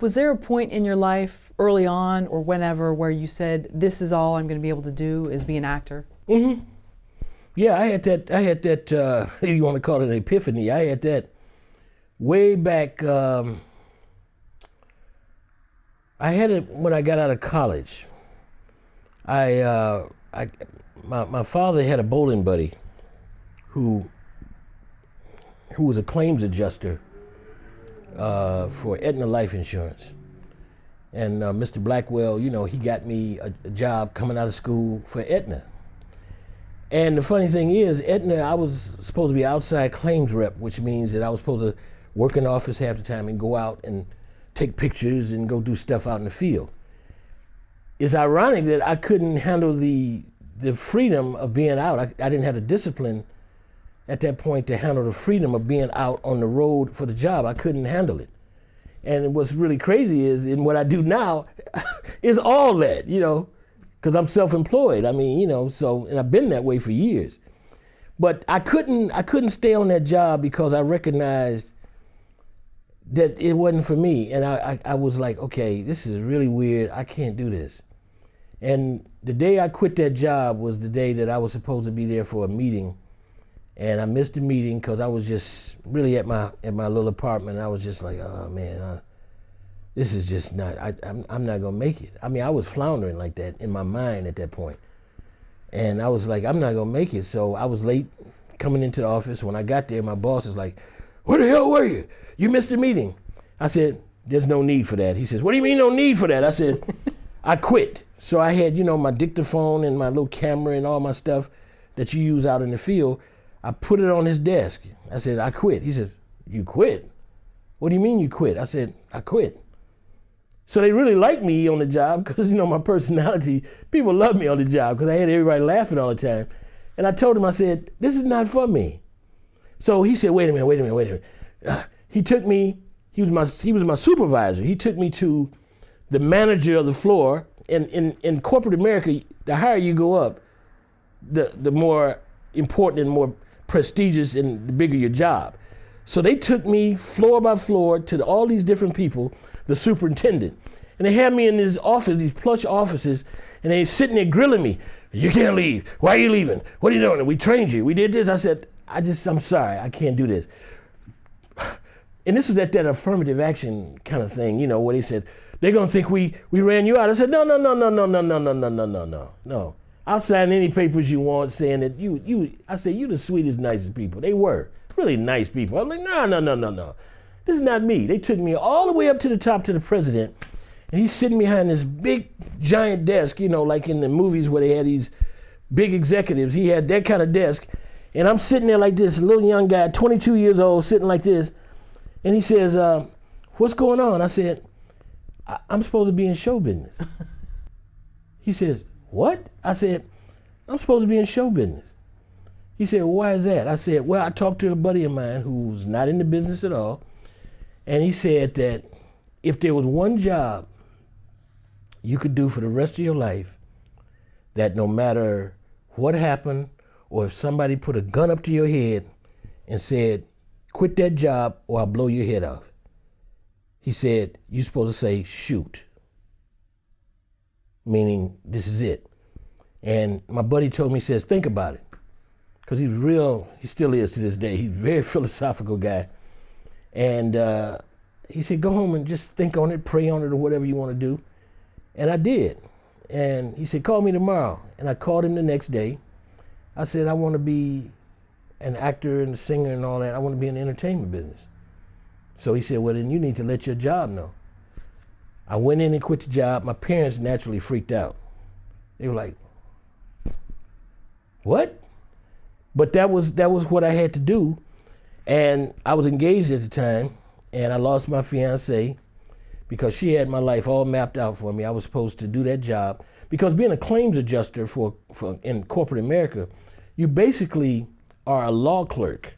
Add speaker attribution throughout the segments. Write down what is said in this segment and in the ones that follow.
Speaker 1: Was there a point in your life early on or whenever where you said, this is all I'm going to be able to do is be an actor?
Speaker 2: Mm-hmm. Yeah, I had that, you want to call it an epiphany. I had that way back, I had it when I got out of college. My father had a bowling buddy who was a claims adjuster for Aetna Life Insurance. And Mr. Blackwell, you know, he got me a job coming out of school for Aetna. And the funny thing is, Aetna, I was supposed to be outside claims rep, which means that I was supposed to work in the office half the time and go out and take pictures and go do stuff out in the field. It's ironic that I couldn't handle the freedom of being out. I didn't have the discipline at that point to handle the freedom of being out on the road for the job. I couldn't handle it. And what's really crazy is, in what I do now, is all that, you know, because I'm self-employed. I mean, you know, so, and I've been that way for years. But I couldn't stay on that job because I recognized that it wasn't for me. And I was like, okay, this is really weird. I can't do this. And the day I quit that job was the day that I was supposed to be there for a meeting. And I missed the meeting because I was just really at my little apartment. And I was just like, oh man, this is just not, I'm not gonna make it. I mean, I was floundering like that in my mind at that point. And I was like, I'm not gonna make it. So I was late coming into the office. When I got there, my boss is like, where the hell were you? You missed the meeting. I said, there's no need for that. He says, what do you mean no need for that? I said, I quit. So I had, you know, my dictaphone and my little camera and all my stuff that you use out in the field. I put it on his desk. I said, I quit. He said, you quit? What do you mean you quit? I said, I quit. So they really liked me on the job because, you know, my personality, people loved me on the job because I had everybody laughing all the time. And I told him, I said, this is not for me. So he said, wait a minute. He took me, he was my supervisor. He took me to the manager of the floor. In corporate America, the higher you go up, the more important and more prestigious and the bigger your job. So they took me floor by floor to all these different people, the superintendent. And they had me in this office, these plush offices, and they sitting there grilling me. You can't leave. Why are you leaving? What are you doing? We trained you. We did this. I said, I'm sorry. I can't do this. And this is at that affirmative action kind of thing, you know, where they said, they're going to think we ran you out. I said, no. I'll sign any papers you want saying that I said, you the sweetest, nicest people. They were really nice people. I'm like, no. This is not me. They took me all the way up to the top to the president, and he's sitting behind this big, giant desk, you know, like in the movies where they had these big executives. He had that kind of desk, and I'm sitting there like this, a little young guy, 22 years old, sitting like this, and he says, what's going on? I said, I'm supposed to be in show business. He says, what? I said, I'm supposed to be in show business. He said, well, why is that? I said, well, I talked to a buddy of mine who's not in the business at all, and he said that if there was one job you could do for the rest of your life, that no matter what happened, or if somebody put a gun up to your head and said, quit that job or I'll blow your head off, he said, you're supposed to say, shoot. Meaning, this is it. And my buddy told me, he says, think about it. Because he still is to this day. He's a very philosophical guy. And he said, go home and just think on it, pray on it, or whatever you want to do. And I did. And he said, call me tomorrow. And I called him the next day. I said, I want to be an actor and a singer and all that. I want to be in the entertainment business. So he said, well, then you need to let your job know. I went in and quit the job. My parents naturally freaked out. They were like, what? But that was what I had to do. And I was engaged at the time, and I lost my fiance because she had my life all mapped out for me. I was supposed to do that job. Because being a claims adjuster in corporate America, you basically are a law clerk,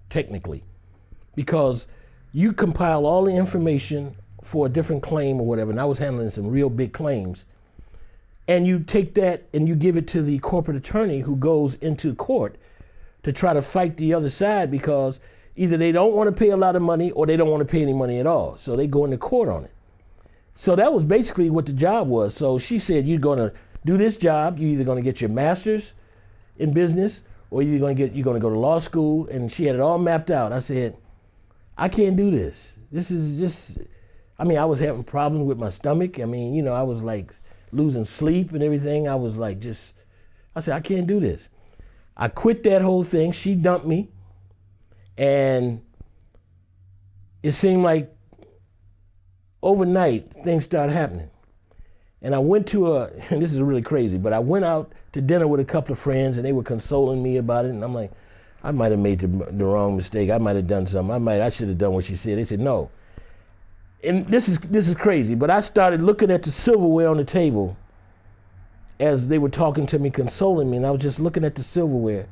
Speaker 2: technically, because you compile all the information for a different claim or whatever, and I was handling some real big claims, and you take that and you give it to the corporate attorney who goes into court to try to fight the other side because either they don't want to pay a lot of money or they don't want to pay any money at all. So they go into court on it. So that was basically what the job was. So she said, you're going to do this job. You're either going to get your master's in business, or you're going to go to law school. And she had it all mapped out. I said, I can't do this. This is just, I mean, I was having problems with my stomach. I mean, you know, I was like losing sleep and everything. I was like I said, I can't do this. I quit that whole thing. She dumped me. And it seemed like overnight things started happening. And I went to and this is really crazy, but I went out to dinner with a couple of friends and they were consoling me about it. And I'm like, I might have made the wrong mistake. I might have done something. I should have done what she said. They said, no. And this is crazy, but I started looking at the silverware on the table as they were talking to me, consoling me, and I was just looking at the silverware.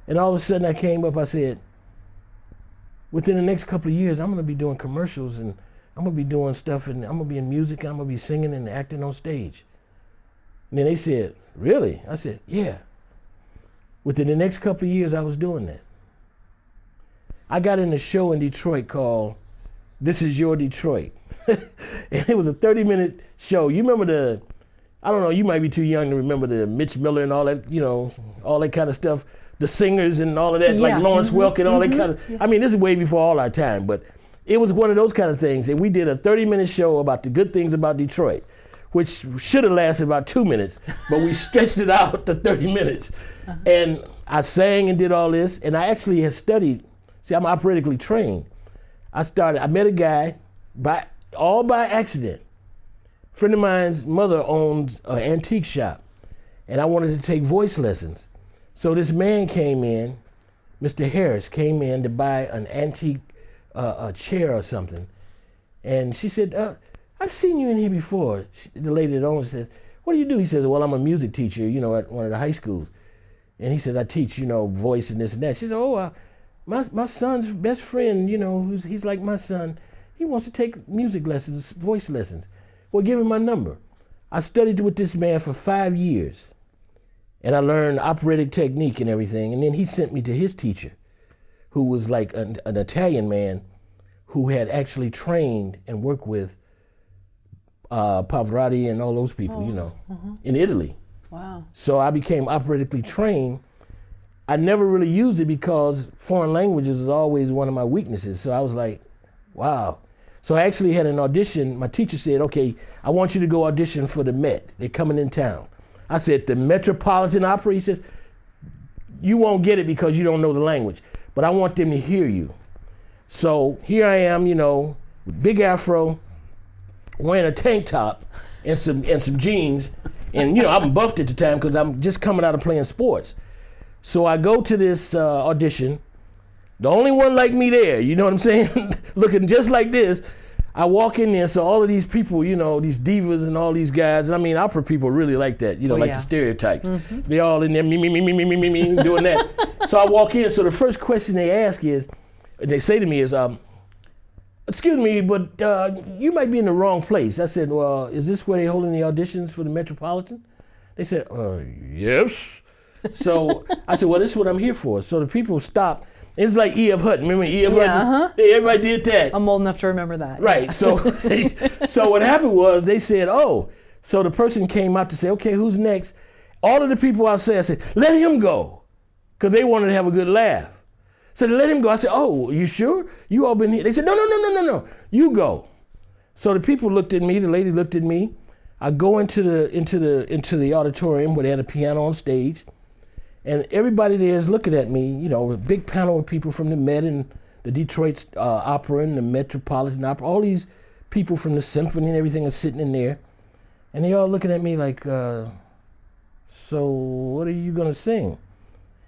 Speaker 2: And all of a sudden I came up, I said, within the next couple of years, I'm gonna be doing commercials and I'm gonna be doing stuff and I'm gonna be in music, I'm gonna be singing and acting on stage. And then they said, really? I said, yeah. Within the next couple of years, I was doing that. I got in a show in Detroit called This Is Your Detroit. And it was a 30-minute show. You remember I don't know, you might be too young to remember the Mitch Miller and all that, you know, all that kind of stuff, the singers and all of that, like Lawrence Welk and all that kind of, I mean, this is way before all our time, but it was one of those kind of things. And we did a 30-minute show about the good things about Detroit, which should have lasted about 2 minutes, but we stretched it out to 30 minutes. And I sang and did all this, and I actually had studied, see, I'm operatically trained. I met a guy, all by accident. A friend of mine's mother owns an antique shop, and I wanted to take voice lessons. So this man came in, Mr. Harris came in to buy an antique a chair or something. And she said, I've seen you in here before. The lady that owns it said, what do you do? He says, well, I'm a music teacher, you know, at one of the high schools. And he says, I teach, you know, voice and this and that. She said, oh, my son's best friend, you know, he's like my son, he wants to take music lessons, voice lessons. Well, give him my number. I studied with this man for 5 years, and I learned operatic technique and everything. And then he sent me to his teacher, who was like an Italian man who had actually trained and worked with Pavarotti and all those people, you know, in Italy.
Speaker 1: Wow.
Speaker 2: So I became operatically trained. I never really used it because foreign languages is always one of my weaknesses. So I was like, wow. So I actually had an audition. My teacher said, okay, I want you to go audition for the Met. They're coming in town. I said, the Metropolitan Opera? He says, you won't get it because you don't know the language, but I want them to hear you. So here I am, you know, with big afro, wearing a tank top and some jeans. And, you know, I'm buffed at the time because I'm just coming out of playing sports. So I go to this audition, the only one like me there, you know what I'm saying? Looking just like this. I walk in there, so all of these people, you know, these divas and all these guys, I mean, opera people really like that, you know, the stereotypes. They're all in there, me, doing that. So I walk in, so the first question they ask is, they say to me is, excuse me, but you might be in the wrong place. I said, well, is this where they're holding the auditions for the Metropolitan? They said, yes. So I said, well, this is what I'm here for. So the people stopped. It's like E.F. Hutton. Remember E.F. Hutton? Yeah, everybody did that.
Speaker 1: I'm old enough to remember that.
Speaker 2: Right. So so what happened was they said, oh. So the person came out to say, okay, who's next? All of the people I said, let him go. Because they wanted to have a good laugh. So they let him go. I said, oh, you sure? You all been here? They said, no. You go. So the people looked at me. The lady looked at me. I go into the auditorium where they had a piano on stage. And everybody there is looking at me, you know, a big panel of people from the Met and the Detroit Opera and the Metropolitan Opera. All these people from the symphony and everything are sitting in there. And they all looking at me like, so what are you going to sing?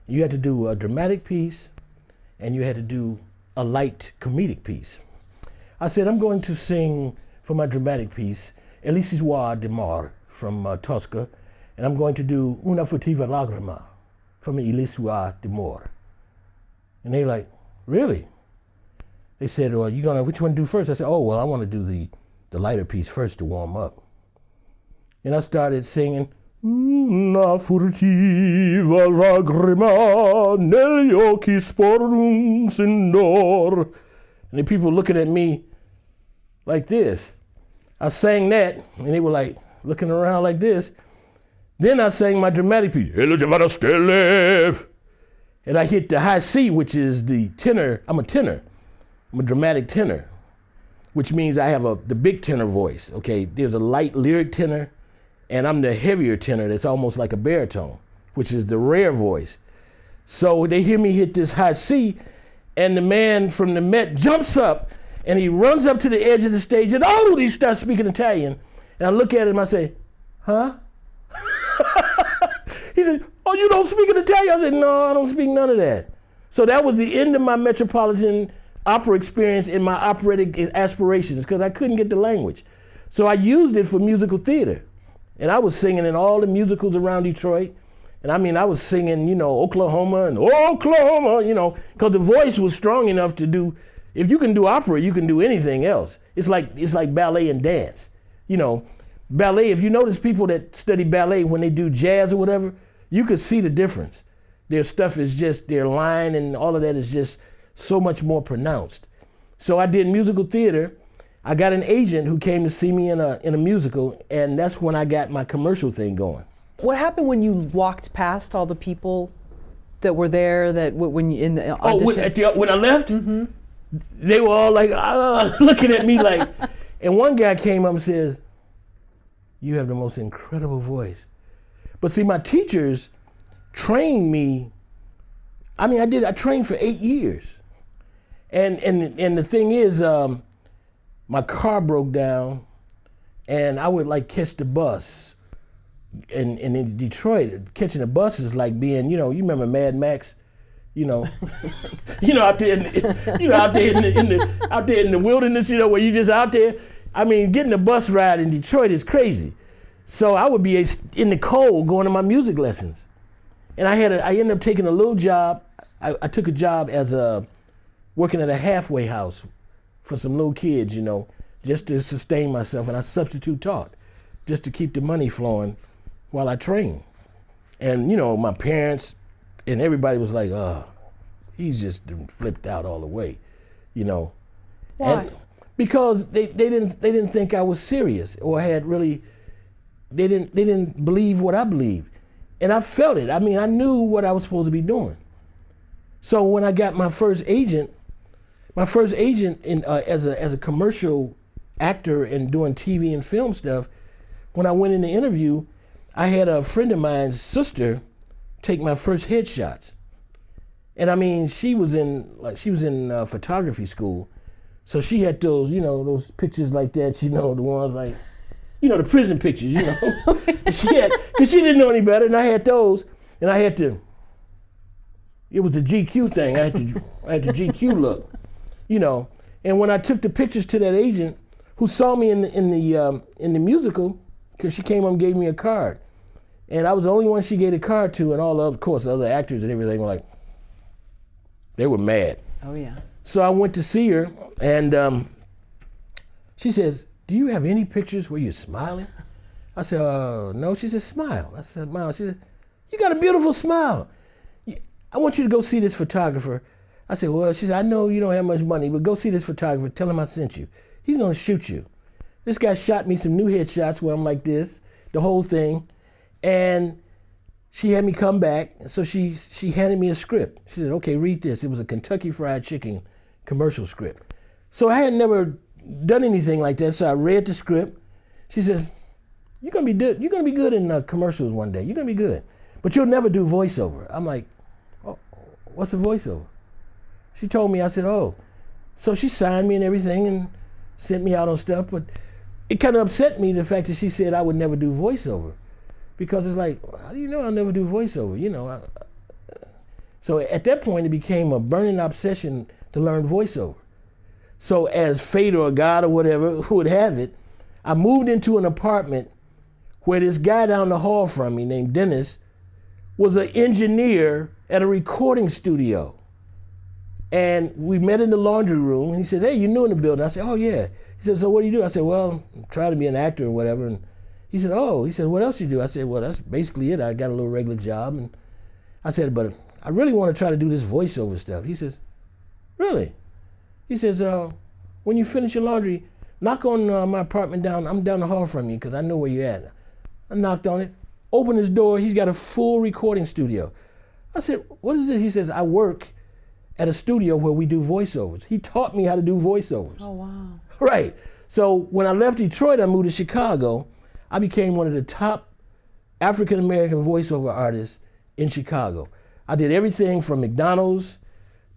Speaker 2: You had to do a dramatic piece and you had to do a light comedic piece. I said, I'm going to sing for my dramatic piece, L'Histoire d'Amour from Tosca, and I'm going to do Una furtiva lagrima from L'Histoire d'Amour. And they like, really? They said, well, which one do first? I said, oh, well, I want to do the lighter piece first to warm up. And I started singing, Una furtiva lagrima negli occhi sporrum signor. And the people looking at me like this. I sang that, and they were like looking around like this. Then I sang my dramatic piece, and I hit the high C, which is the tenor. I'm a tenor. I'm a dramatic tenor, which means I have the big tenor voice, okay? There's a light lyric tenor, and I'm the heavier tenor that's almost like a baritone, which is the rare voice. So they hear me hit this high C, and the man from the Met jumps up, and he runs up to the edge of the stage, and he starts speaking Italian. And I look at him, I say, huh? He said, oh, you don't speak Italian? I said, no, I don't speak none of that. So that was the end of my Metropolitan Opera experience in my operatic aspirations, because I couldn't get the language. So I used it for musical theater. And I was singing in all the musicals around Detroit. And I mean, I was singing, Oklahoma and Oklahoma, because the voice was strong enough to do, if you can do opera, you can do anything else. It's like ballet and dance. Ballet, if you notice people that study ballet, when they do jazz or whatever, you could see the difference. Their stuff is just, their line and all of that is just so much more pronounced. So I did musical theater. I got an agent who came to see me in a musical, and that's when I got my commercial thing going.
Speaker 1: What happened when you walked past all the people that were there when you in the audition?
Speaker 2: When I left, they were all like looking at me like, and one guy came up and says, you have the most incredible voice. But see, my teachers trained me. I trained for 8 years. And the thing is, my car broke down, and I would catch the bus. And in Detroit, catching a bus is like being, you remember Mad Max, out there in the wilderness, where you just out there. I mean, getting a bus ride in Detroit is crazy. So I would be in the cold going to my music lessons. And I ended up taking a little job. I took a job as working at a halfway house for some little kids, just to sustain myself. And I substitute taught just to keep the money flowing while I trained. And, my parents and everybody was like, he's just flipped out all the way,
Speaker 1: Why?
Speaker 2: And because they didn't think I was serious, or had really, they didn't believe what I believed. And I felt it. I mean, I knew what I was supposed to be doing. So when I got my first agent in as a commercial actor and doing TV and film stuff, when I went in the interview, I had a friend of mine's sister take my first headshots. And I mean, she was in photography school. So she had those, those pictures like that, the ones like, the prison pictures, And she had, because she didn't know any better, and I had those, and I had to, it was the GQ thing, I had the GQ look, And when I took the pictures to that agent, who saw me in the musical, because she came up and gave me a card. And I was the only one she gave a card to, and all of course, other actors and everything were like, they were mad.
Speaker 1: Oh, yeah.
Speaker 2: So I went to see her, and she says, do you have any pictures where you're smiling? I said, no. She said, smile. I said, smile. She said, you got a beautiful smile. I want you to go see this photographer. I said, well, she said, I know you don't have much money, but go see this photographer. Tell him I sent you. He's going to shoot you. This guy shot me some new headshots where I'm like this, the whole thing. And she had me come back. So she handed me a script. She said, okay, read this. It was a Kentucky Fried Chicken commercial script. So I had never done anything like that. So I read the script. She says, you're going to be good in commercials one day. You're going to be good. But you'll never do voiceover. I'm like, oh, what's a voiceover? She told me. I said, oh. So she signed me and everything and sent me out on stuff. But it kind of upset me, the fact that she said I would never do voiceover. Because it's like, how do you know I'll never do voiceover? So at that point, it became a burning obsession to learn voiceover. So as fate or God or whatever would have it, I moved into an apartment where this guy down the hall from me named Dennis was an engineer at a recording studio. And we met in the laundry room, and he said, hey, you're new in the building. I said, oh, yeah. He said, so what do you do? I said, well, I'm trying to be an actor or whatever. And he said, oh. He said, what else you do? I said, well, that's basically it. I got a little regular job. And I said, but I really want to try to do this voiceover stuff. He says, really? He says, when you finish your laundry, knock on my apartment down. I'm down the hall from you because I know where you're at. I knocked on it, opened his door. He's got a full recording studio. I said, what is it? He says, I work at a studio where we do voiceovers. He taught me how to do voiceovers.
Speaker 1: Oh, wow.
Speaker 2: Right. So when I left Detroit, I moved to Chicago. I became one of the top African-American voiceover artists in Chicago. I did everything from McDonald's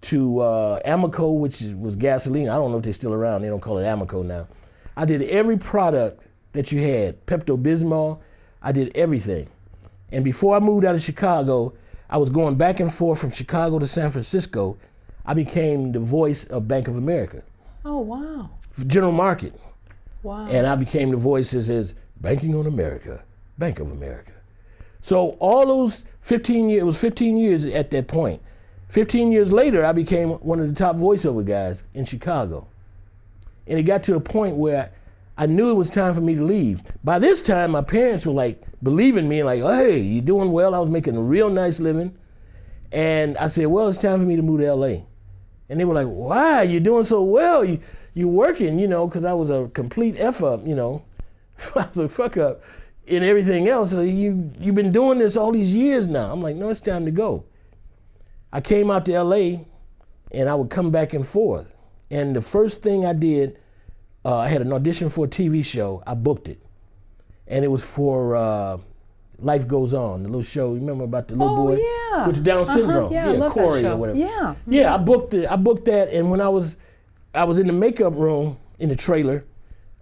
Speaker 2: to Amoco, which was gasoline. I don't know if they're still around. They don't call it Amoco now. I did every product that you had, Pepto-Bismol. I did everything. And before I moved out of Chicago, I was going back and forth from Chicago to San Francisco. I became the voice of Bank of America.
Speaker 1: Oh, wow.
Speaker 2: General Market.
Speaker 1: Wow.
Speaker 2: And I became the voice that says, Banking on America, Bank of America. So all those 15 years, it was 15 years at that point. 15 years later, I became one of the top voiceover guys in Chicago. And it got to a point where I knew it was time for me to leave. By this time, my parents were like believing me, like, oh, hey, you're doing well. I was making a real nice living. And I said, well, it's time for me to move to LA. And they were like, why? You're doing so well. You're working, because I was a complete F up, I was a fuck up in everything else. You've been doing this all these years now. I'm like, no, it's time to go. I came out to LA and I would come back and forth. And the first thing I did, I had an audition for a TV show. I booked it. And it was for Life Goes On, the little show. You remember about the little boy
Speaker 1: yeah.
Speaker 2: with the Down syndrome?
Speaker 1: Yeah, I love
Speaker 2: Corey
Speaker 1: that show.
Speaker 2: or whatever.
Speaker 1: Yeah.
Speaker 2: Yeah, I booked it. I booked that, and when I was in the makeup room in the trailer,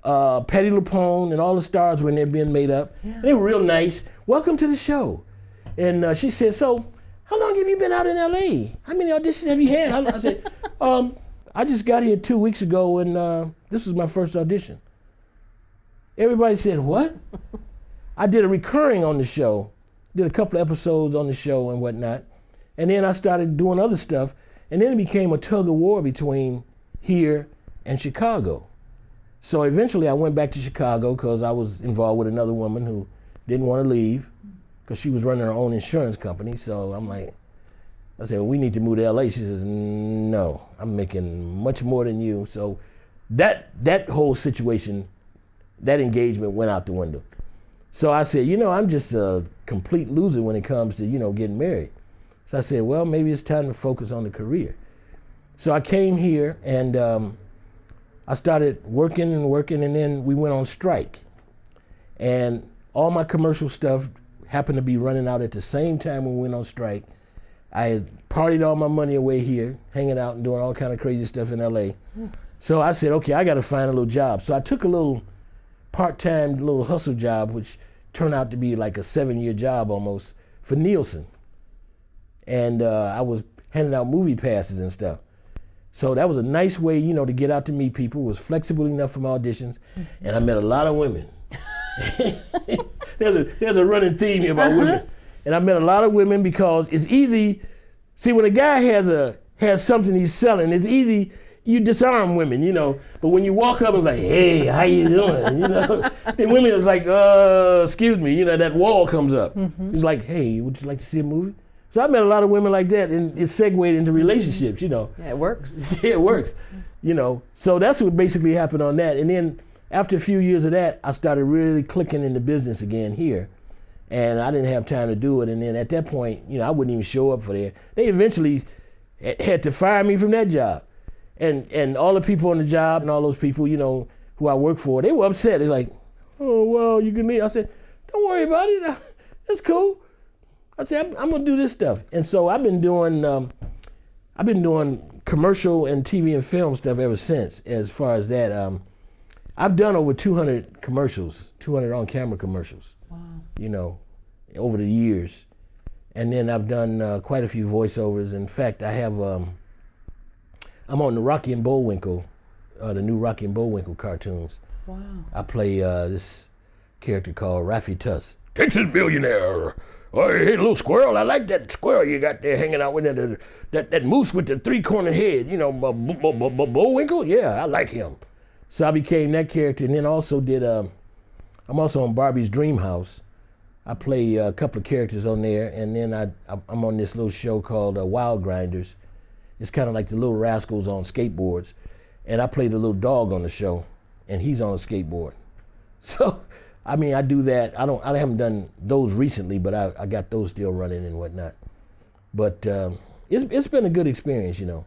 Speaker 2: Patti LuPone and all the stars were in there being made up.
Speaker 1: Yeah.
Speaker 2: They were real nice. Welcome to the show. And she said, so how long have you been out in LA? How many auditions have you had? I said, I just got here 2 weeks ago, and this was my first audition. Everybody said, what? I did a recurring on the show, did a couple of episodes on the show and whatnot, and then I started doing other stuff, and then it became a tug of war between here and Chicago. So eventually I went back to Chicago because I was involved with another woman who didn't want to leave because she was running her own insurance company. So I said, well, we need to move to LA. She says, no, I'm making much more than you. So that whole situation, that engagement went out the window. So I said, I'm just a complete loser when it comes to, getting married. So I said, well, maybe it's time to focus on the career. So I came here and I started working, and then we went on strike. And all my commercial stuff happened to be running out at the same time when we went on strike. I had partied all my money away here, hanging out and doing all kind of crazy stuff in LA. So I said, okay, I got to find a little job. So I took a little part-time little hustle job, which turned out to be like a 7-year job almost, for Nielsen. And I was handing out movie passes and stuff. So that was a nice way, to get out to meet people. It was flexible enough for my auditions. And I met a lot of women. There's a running theme here about women. And I met a lot of women because it's easy. See, when a guy has something he's selling, it's easy. You disarm women, But when you walk up and like, hey, how you doing? Then women is like, excuse me, that wall comes up. Mm-hmm. It's like, hey, would you like to see a movie? So I met a lot of women like that, and it segued into relationships,
Speaker 1: Yeah, it works.
Speaker 2: Yeah, it works, So that's what basically happened on that. And then after a few years of that, I started really clicking into business again here. And I didn't have time to do it. And then at that point, I wouldn't even show up for there. They eventually had to fire me from that job. And all the people on the job and all those people, who I work for, they were upset. They're like, oh, well, you can leave. I said, don't worry about it. That's cool. I said, I'm gonna do this stuff. And so I've been doing commercial and TV and film stuff ever since. As far as that, I've done over 200 commercials, 200 on-camera commercials. Wow. Over the years. And then I've done quite a few voiceovers. In fact, I have, I'm on the Rocky and Bullwinkle, the new Rocky and Bullwinkle cartoons.
Speaker 1: Wow.
Speaker 2: I play this character called Raffy Tuss, Texas billionaire. Oh, hey, little squirrel, I like that squirrel you got there hanging out with that moose with the three-cornered head, Bullwinkle? Yeah, I like him. So I became that character, and then also did, I'm also on Barbie's Dream House. I play a couple of characters on there, and then I'm on this little show called Wild Grinders. It's kind of like the Little Rascals on skateboards. And I play the little dog on the show. and he's on a skateboard. So, I mean, I do that. I haven't done those recently, but I got those still running and whatnot. But it's been a good experience, you know.